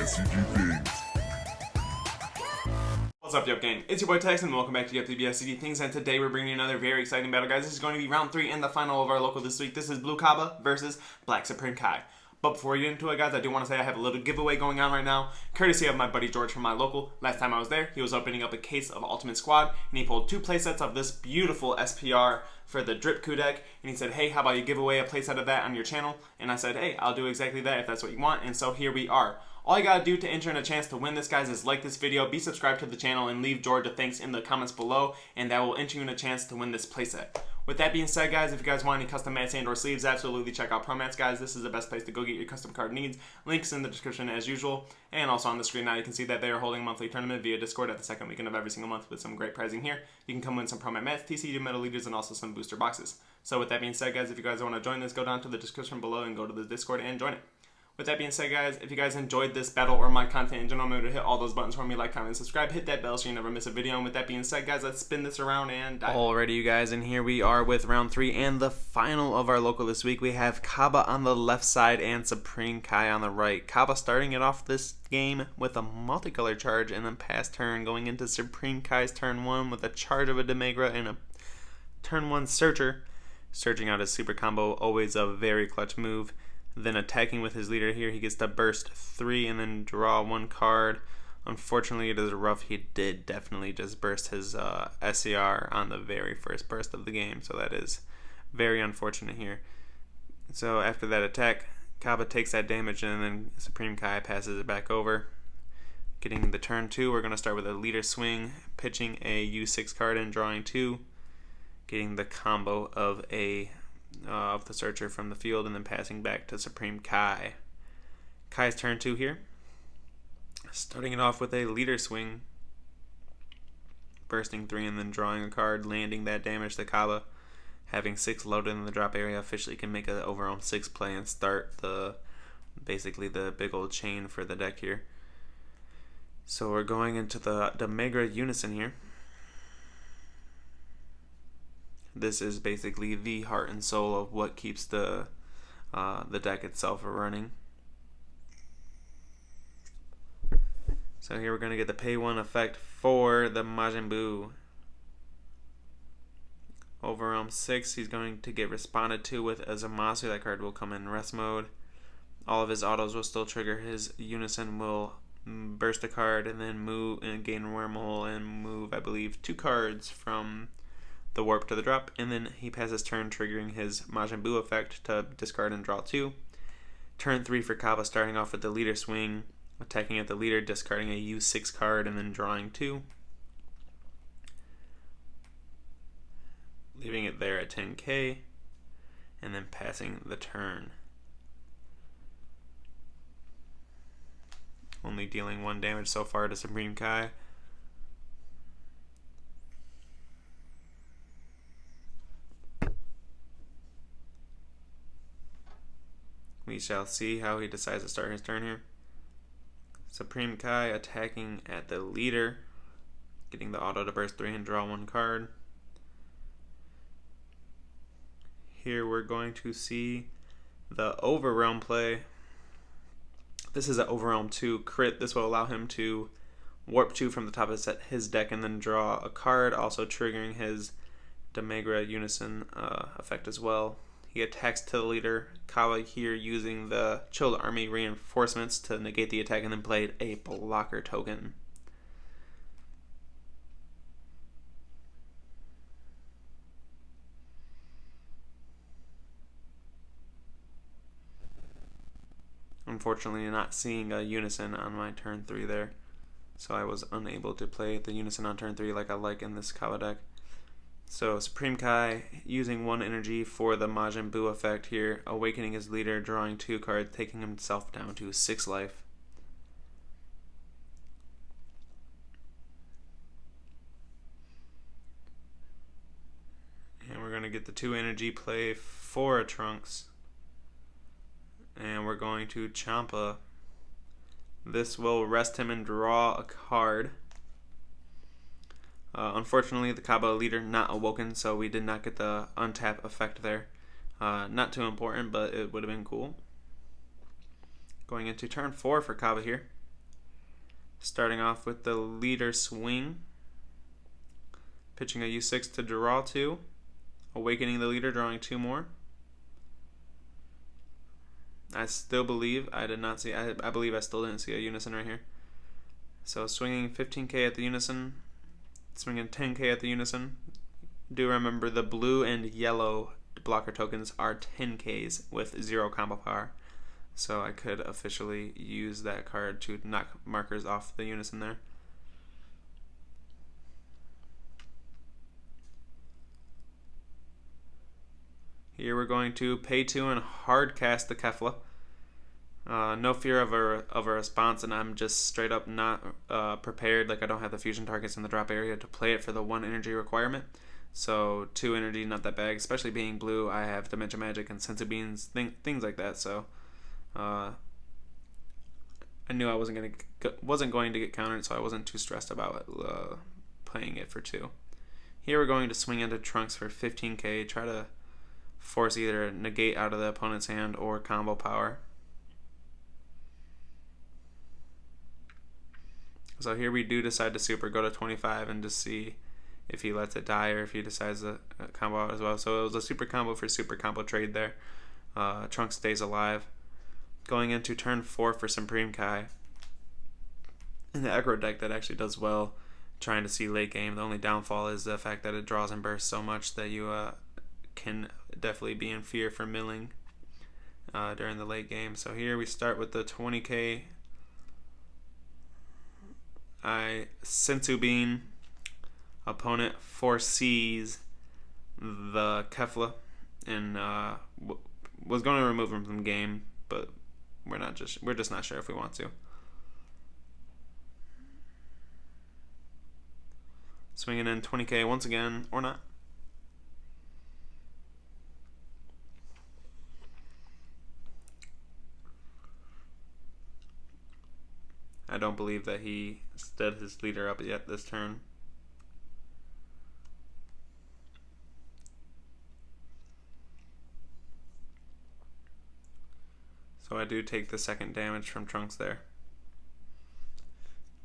DBSCG things. What's up, Yuhp gang? It's your boy Tyson, and welcome back to Yuhp DBSCG things. And today we're bringing you another very exciting battle, guys. This is going to be round 3 and the final of our local this week. This is Blue Cabba versus Black Supreme Kai. But before we get into it, guys, I do want to say I have a little giveaway going on right now, courtesy of my buddy George from my local. Last time I was there, he was opening up a case of Ultimate Squad, and he pulled 2 playsets of this beautiful SPR for the Drip Coup deck, and he said, hey, how about you give away a playset of that on your channel? And I said, hey, I'll do exactly that if that's what you want, and so here we are. All you gotta do to enter in a chance to win this, guys, is like this video, be subscribed to the channel, and leave George a thanks in the comments below, and that will enter you in a chance to win this playset. With that being said, guys, if you guys want any custom mats and or sleeves, absolutely check out Promats, guys. This is the best place to go get your custom card needs. Links in the description as usual. And also on the screen now you can see that they are holding a monthly tournament via Discord at the second weekend of every single month with some great prizing here. You can come win some Promat mats, TCG metal leaders, and also some booster boxes. So with that being said, guys, if you guys want to join this, go down to the description below and go to the Discord and join it. With that being said, guys, if you guys enjoyed this battle or my content in general, remember to hit all those buttons for me, like, comment, and subscribe. Hit that bell so you never miss a video. And with that being said, guys, let's spin this around and dive. Alrighty, you guys, and here we are with round 3 and the final of our local this week. We have Cabba on the left side and Supreme Kai on the right. Cabba starting it off this game with a multicolor charge and then pass turn, going into Supreme Kai's turn 1 with a charge of a Demagra and a turn 1 Searcher. Searching out his super combo, always a very clutch move. Then attacking with his leader here, he gets to burst 3 and then draw 1 card. Unfortunately, it is rough. He did definitely just burst his SCR on the very first burst of the game, so that is very unfortunate here. So after that attack, Cabba takes that damage and then Supreme Kai passes it back over. Getting the turn 2, we're going to start with a leader swing, pitching a U6 card and drawing 2. Getting the combo of the Searcher from the field and then passing back to Supreme Kai. Kai's turn 2 here. Starting it off with a leader swing. Bursting 3 and then drawing a card, landing that damage to Cabba. Having 6 loaded in the drop area, officially can make an overall 6 play and start basically the big old chain for the deck here. So we're going into the Demagra Unison here. This is basically the heart and soul of what keeps the deck itself running. So here we're going to get the pay 1 effect for the Majin Buu. Overwhelm 6, he's going to get responded to with a Zamasu. That card will come in rest mode. All of his autos will still trigger. His Unison will burst a card and then move and gain Wormhole and move, I believe, 2 cards from the warp to the drop, and then he passes turn, triggering his Majin Buu effect to discard and draw 2. Turn 3 for Cabba, starting off with the leader swing, attacking at the leader, discarding a U6 card, and then drawing 2. Leaving it there at 10k, and then passing the turn. Only dealing 1 damage so far to Supreme Kai. We shall see how he decides to start his turn here. Supreme Kai attacking at the leader, getting the auto to burst 3 and draw 1 card. Here we're going to see the Overwhelm play. This is an Overwhelm 2 crit. This will allow him to warp 2 from the top of his deck and then draw a card, also triggering his Demagra Unison effect as well. He attacks to the leader. Cabba here using the Chilled Army reinforcements to negate the attack and then played a blocker token. Unfortunately, not seeing a Unison on my turn 3 there, so I was unable to play the Unison on turn 3 like I like in this Cabba deck. So Supreme Kai using 1 energy for the Majin Buu effect here, awakening his leader, drawing 2 cards, taking himself down to 6 life. And we're going to get the 2 energy play for a Trunks. And we're going to Champa. This will rest him and draw a card. Unfortunately, the Cabba leader not awoken, so we did not get the untap effect there. Not too important, but it would have been cool. Going into turn 4 for Cabba here. Starting off with the leader swing. Pitching a U6 to draw 2. Awakening the leader, drawing 2 more. I still believe I did not see, I believe I still didn't see a unison right here. So swinging 15k at the unison, swinging 10k at the unison. Do remember the blue and yellow blocker tokens are 10ks with 0 combo power. So I could officially use that card to knock markers off the unison there. Here we're going to pay 2 and hard cast the Kefla. No fear of a response, and I'm just straight up not prepared. Like, I don't have the fusion targets in the drop area to play it for the 1 energy requirement. So 2 energy, not that bad. Especially being blue, I have Dimension Magic and Senzu Beans, things like that. So I knew I wasn't going to get countered, so I wasn't too stressed about playing it for 2. Here we're going to swing into Trunks for 15k. Try to force either a negate out of the opponent's hand or combo power. So here we do decide to super go to 25 and just see if he lets it die or if he decides to combo out as well. So it was a super combo for super combo trade there. Trunks stays alive. Going into turn 4 for Supreme Kai. In the aggro deck that actually does well trying to see late game. The only downfall is the fact that it draws and bursts so much that you can definitely be in fear for milling during the late game. So here we start with the 20k. Senzu Bean. Opponent foresees the Kefla and was going to remove him from the game, but we're just not sure if we want to. Swinging in 20k once again, or not. I don't believe that he stood his leader up yet this turn. So I do take the second damage from Trunks there.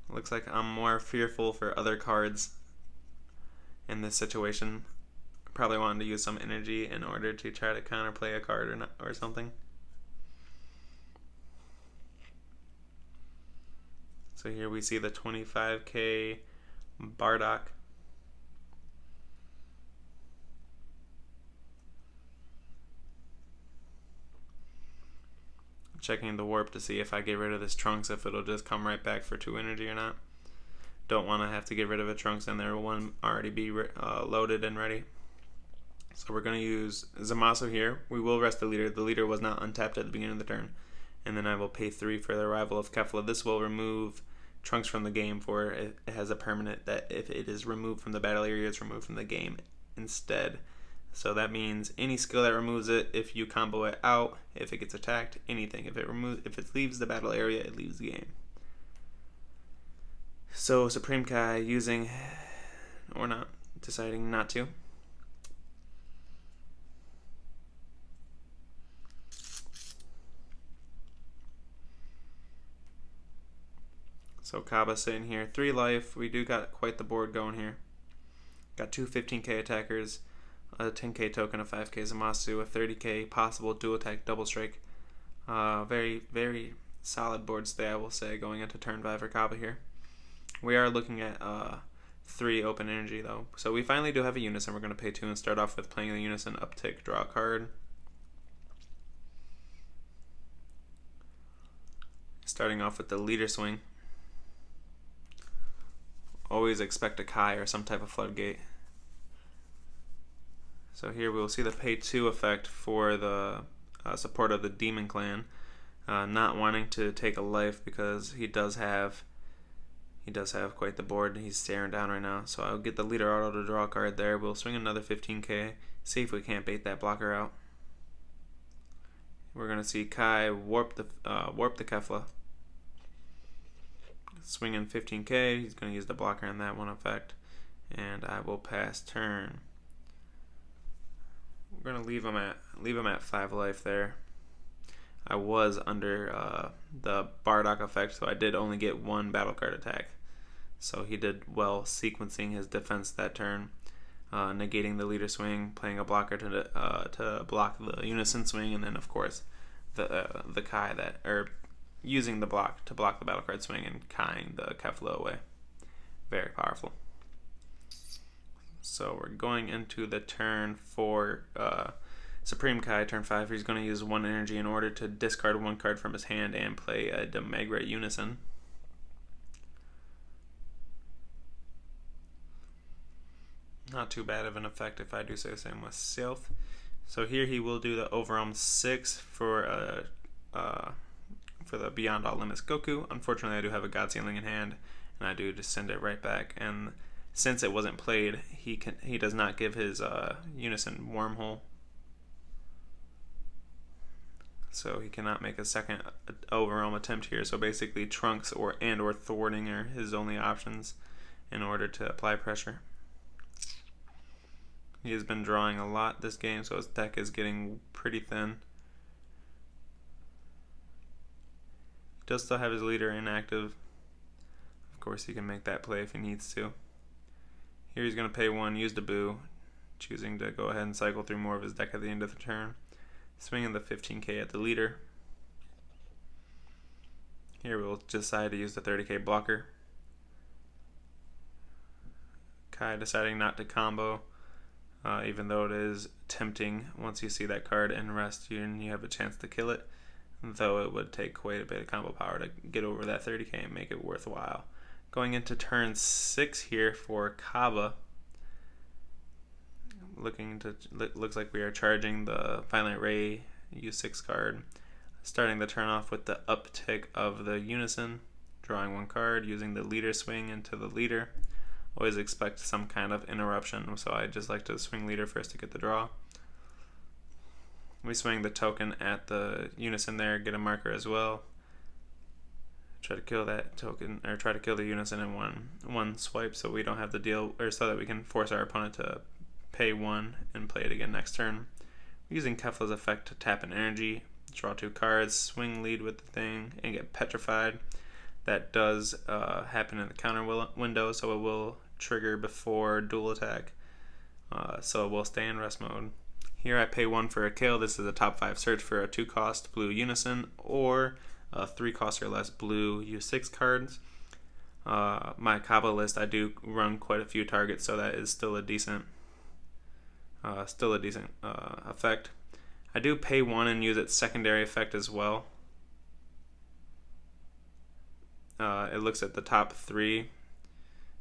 Looks like I'm more fearful for other cards in this situation. Probably wanted to use some energy in order to try to counterplay a card or something. So here we see the 25k Bardock. Checking the warp to see if I get rid of this Trunks, if it'll just come right back for 2 energy or not. Don't want to have to get rid of a Trunks and there will one already be loaded and ready. So we're going to use Zamasu here. We will rest the leader. The leader was not untapped at the beginning of the turn. And then I will pay 3 for the arrival of Kefla. This will remove Trunks from the game, for it has a permanent that if it is removed from the battle area, it's removed from the game instead. So that means any skill that removes it, if you combo it out, if it gets attacked, anything. If it leaves the battle area, it leaves the game. So Supreme Kai using, or not, deciding not to. So cabba sitting here, 3 life. We do got quite the board going here. Got 2 15k attackers, a 10k token, a 5k Zamasu, a 30k possible dual attack double strike. Very, very solid board stay, I will say, going into turn 5 for cabba here. We are looking at 3 open energy though. So we finally do have a unison. We're going to pay 2 and start off with playing the unison uptick, draw a card. Starting off with the leader swing. Always expect a Kai or some type of floodgate. So here we will see the pay 2 effect for the support of the Demon Clan, not wanting to take a life because he does have quite the board. He's staring down right now. So I'll get the leader auto to draw a card there. We'll swing another 15k, see if we can't bait that blocker out. We're gonna see Kai warp the Kefla. Swinging 15k, he's going to use the blocker on that one effect, and I will pass turn. We're going to leave him at 5 life there. I was under the Bardock effect, so I did only get one battle card attack. So he did well sequencing his defense that turn, negating the leader swing, playing a blocker to block the unison swing, and then of course the Kai using the block to block the battle card swing and Kaiing the Kefla away. Very powerful. So we're going into the turn for Supreme Kai, turn 5. He's going to use 1 energy in order to discard 1 card from his hand and play a Demagra Unison. Not too bad of an effect if I do say so myself. So here he will do the Overwhelm 6 for the Beyond All Limits Goku. Unfortunately, I do have a God Sealing in hand, and I do just send it right back. And since it wasn't played, he does not give his Unison Wormhole. So he cannot make a second Overwhelm attempt here. So basically Trunks or Thwarting are his only options in order to apply pressure. He has been drawing a lot this game, so his deck is getting pretty thin. He does still have his leader inactive. Of course, he can make that play if he needs to. Here he's going to pay 1, use the Boo, choosing to go ahead and cycle through more of his deck at the end of the turn. Swinging the 15k at the leader. Here we'll decide to use the 30k blocker. Kai deciding not to combo, even though it is tempting once you see that card in rest and you have a chance to kill it, though it would take quite a bit of combo power to get over that 30k and make it worthwhile. Going into turn 6 here for Cabba. Looks like we are charging the Violent Ray U6 card, starting the turn off with the uptick of the Unison, drawing 1 card, using the leader swing into the leader. Always expect some kind of interruption, so I just like to swing leader first to get the draw. We swing the token at the Unison there, get a marker as well. Try to kill that token, or try to kill the Unison in one swipe, so we don't have to deal, or so that we can force our opponent to pay 1 and play it again next turn. We're using Kefla's effect to tap an energy, draw 2 cards, swing lead with the thing, and get petrified. That does happen in the counter window, so it will trigger before dual attack, so it will stay in rest mode. Here I pay 1 for a kill. This is a top 5 search for a 2-cost blue Unison or a 3-cost or less blue U6 cards. My Cabba list, I do run quite a few targets, so that is still a decent effect. I do pay 1 and use its secondary effect as well. It looks at the top 3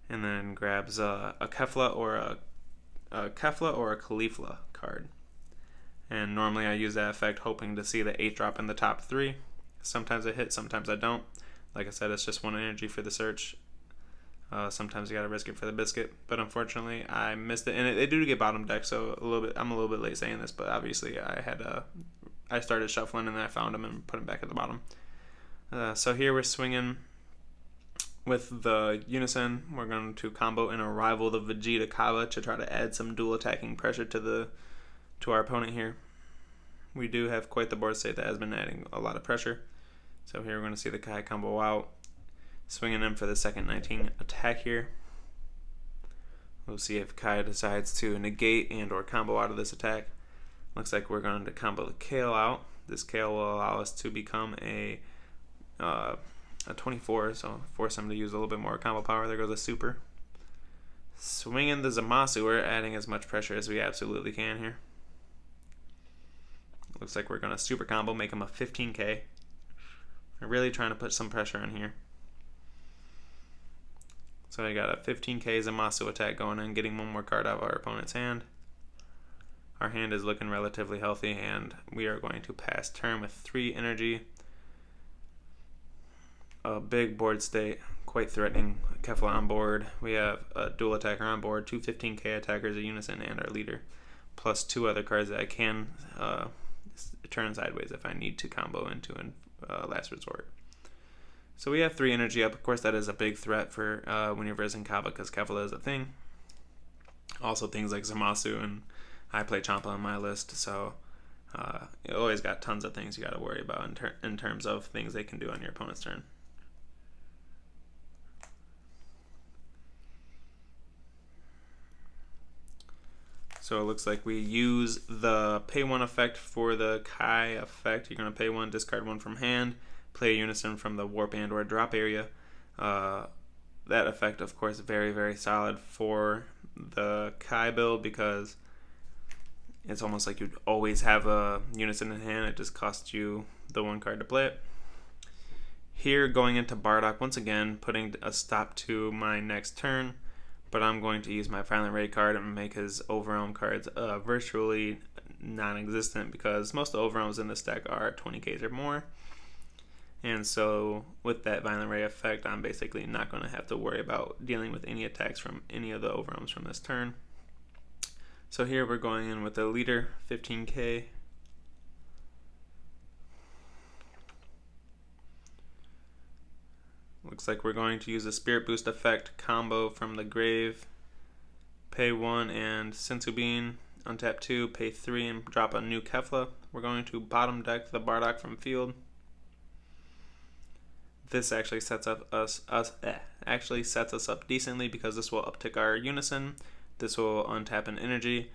and then grabs a Kefla or a Caulifla card. And normally I use that effect hoping to see the 8 drop in the top 3. Sometimes I hit, sometimes I don't. Like I said, it's just 1 energy for the search. Sometimes you gotta risk it for the biscuit, but unfortunately I missed it, and they do get bottom deck, so I'm a little bit late saying this, but obviously I started shuffling and then I found them and put them back at the bottom. So here we're swinging with the Unison. We're going to combo and rival the Vegeta Cabba to try to add some dual attacking pressure to our opponent here. We do have quite the board state that has been adding a lot of pressure. So here we're going to see the Kai combo out. Swinging in for the second 19 attack here. We'll see if Kai decides to negate and or combo out of this attack. Looks like we're going to combo the Kale out. This Kale will allow us to become a 24, so force him to use a little bit more combo power. There goes a super. Swinging the Zamasu, we're adding as much pressure as we absolutely can here. Looks like we're going to super combo, make him a 15k. We're really trying to put some pressure on here. So I got a 15k Zamasu attack going and getting 1 more card out of our opponent's hand. Our hand is looking relatively healthy, and we are going to pass turn with 3 energy. A big board state, quite threatening. Kefla on board. We have a dual attacker on board, 2 15k attackers, a Unison, and our leader, plus 2 other cards that I can turn sideways if I need to combo into in last resort. So we have 3 energy up. Of course, that is a big threat for when you're versing Cabba, because Kefla is a thing. Also things like Zamasu, and I play Champa on my list, so You always got tons of things you got to worry about in terms of things they can do on your opponent's turn. So it looks like we use the pay 1 effect for the Kai effect. You're going to pay 1, discard 1 from hand, play a unison from the warp and or drop area. That effect, of course, very, very solid for the Kai build because it's almost like you'd always have a unison in hand. It just costs you the 1 card to play it. Here, going into Bardock, once again, putting a stop to my next turn. But I'm going to use my Violent Ray card and make his overwhelm cards virtually non-existent because most of the overwhelms in this deck are 20Ks or more. And so with that Violent Ray effect, I'm basically not going to have to worry about dealing with any attacks from any of the overwhelms from this turn. So here we're going in with a leader, 15K. Looks like we're going to use a Spirit Boost effect combo from the grave. Pay 1 and Sensu Bean. Untap 2, pay 3 and drop a new Kefla. We're going to bottom deck the Bardock from field. This actually sets us up decently because this will uptick our unison. This will untap an energy,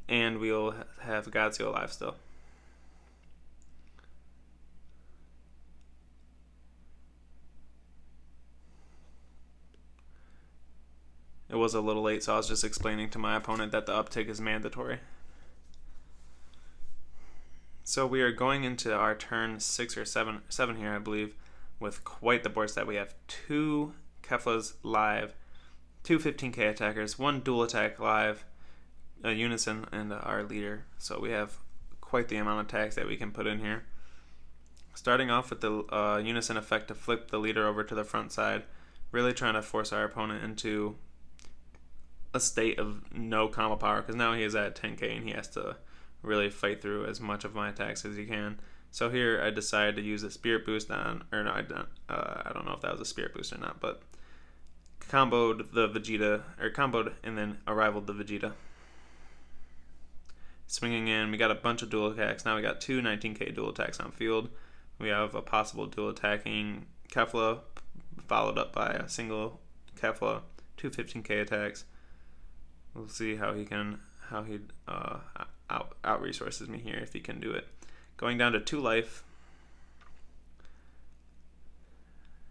and we'll have Godseal alive still. It was a little late, so I was just explaining to my opponent that the uptick is mandatory. So we are going into our turn 6 or 7 here, I believe, with quite the board set. We have 2 Keflas live, 2 15K attackers, 1 dual attack live, a unison, and our leader. So we have quite the amount of attacks that we can put in here. Starting off with the unison effect to flip the leader over to the front side, really trying to force our opponent into a state of no combo power because now he is at 10K and he has to really fight through as much of my attacks as he can. So here I decided to use a Spirit Boost on, or no, I don't know if that was a Spirit Boost or not, but comboed the Vegeta, or comboed and then arrivaled the Vegeta. Swinging in, we got a bunch of dual attacks. Now we got 2 19K dual attacks on field. We have a possible dual attacking Kefla, followed up by a single Kefla, 2 15K attacks. We'll see how he out resources me here if he can do it. Going down to 2 life.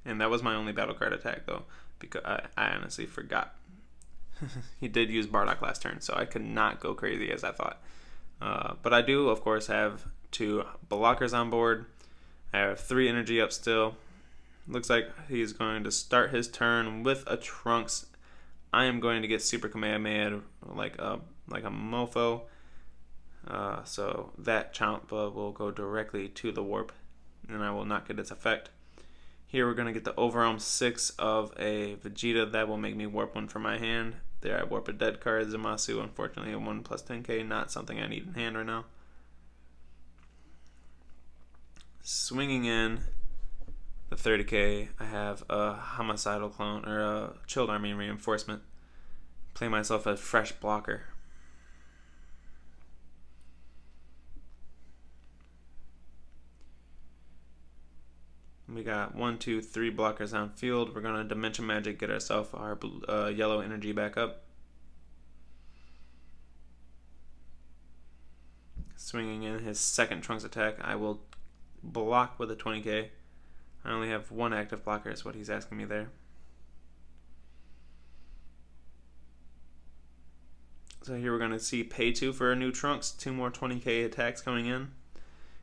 And that was my only battle card attack though, because I honestly forgot. He did use Bardock last turn, so I could not go crazy as I thought. But I do, of course, have 2 blockers on board. I have 3 energy up still. Looks like he's going to start his turn with a Trunks. I am going to get Super Kamehameha like a mofo. So that Champa will go directly to the warp, and I will not get its effect. Here we're going to get the overwhelm 6 of a Vegeta. That will make me warp 1 from my hand. There I warp a dead card, Zamasu. Unfortunately, a 1 plus 10K, not something I need in hand right now. Swinging in the 30K, I have a Homicidal Clone, or a Chilled Army Reinforcement. Play myself a fresh blocker. We got 1, 2, 3 blockers on field. We're going to Dimension Magic, get ourselves our yellow energy back up. Swinging in his second Trunks attack, I will block with a 20K. I only have 1 active blocker is what he's asking me there. So here we're going to see pay 2 for a new Trunks, 2 more 20K attacks coming in.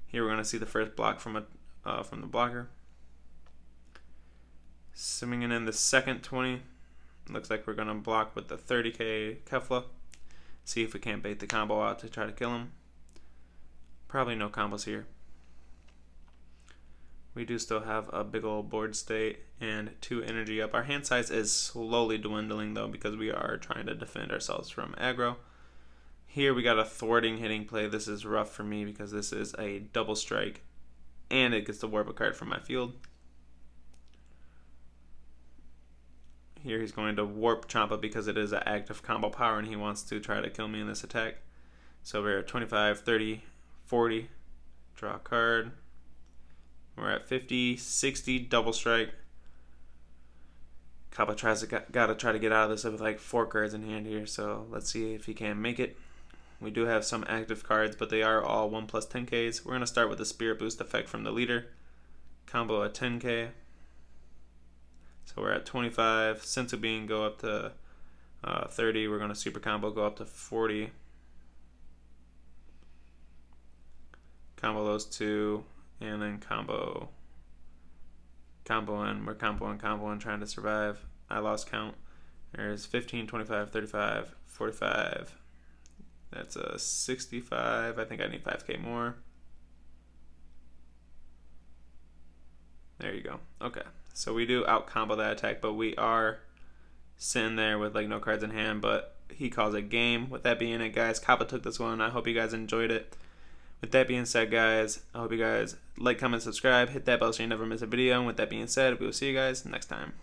Here we're going to see the first block from the blocker. Swinging in the second 20. Looks like we're going to block with the 30K Kefla. See if we can't bait the combo out to try to kill him. Probably no combos here. We do still have a big old board state and 2 energy up. Our hand size is slowly dwindling though because we are trying to defend ourselves from aggro. Here we got a thwarting hitting play. This is rough for me because this is a double strike and it gets to warp a card from my field. Here he's going to warp Champa because it is an active combo power and he wants to try to kill me in this attack. So we're at 25, 30, 40. Draw a card. We're at 50, 60, double strike. Cabba gotta try to get out of this with like 4 cards in hand here, so let's see if he can make it. We do have some active cards, but they are all 1 plus 10Ks. We're gonna start with the Spirit Boost effect from the leader. Combo a 10K. So we're at 25. Sensu Bean go up to 30. We're gonna super combo go up to 40. Combo those two, and then combo in. We're comboing, trying to survive. I lost count. There's 15, 25, 35, 45. That's a 65. I think I need 5K more. There you go. Okay. So we do out combo that attack, but we are sitting there with like no cards in hand, but he calls it game. With that being it, guys, Cabba took this one. I hope you guys enjoyed it. With that being said, guys, I hope you guys like, comment, subscribe, hit that bell so you never miss a video. And with that being said, we will see you guys next time.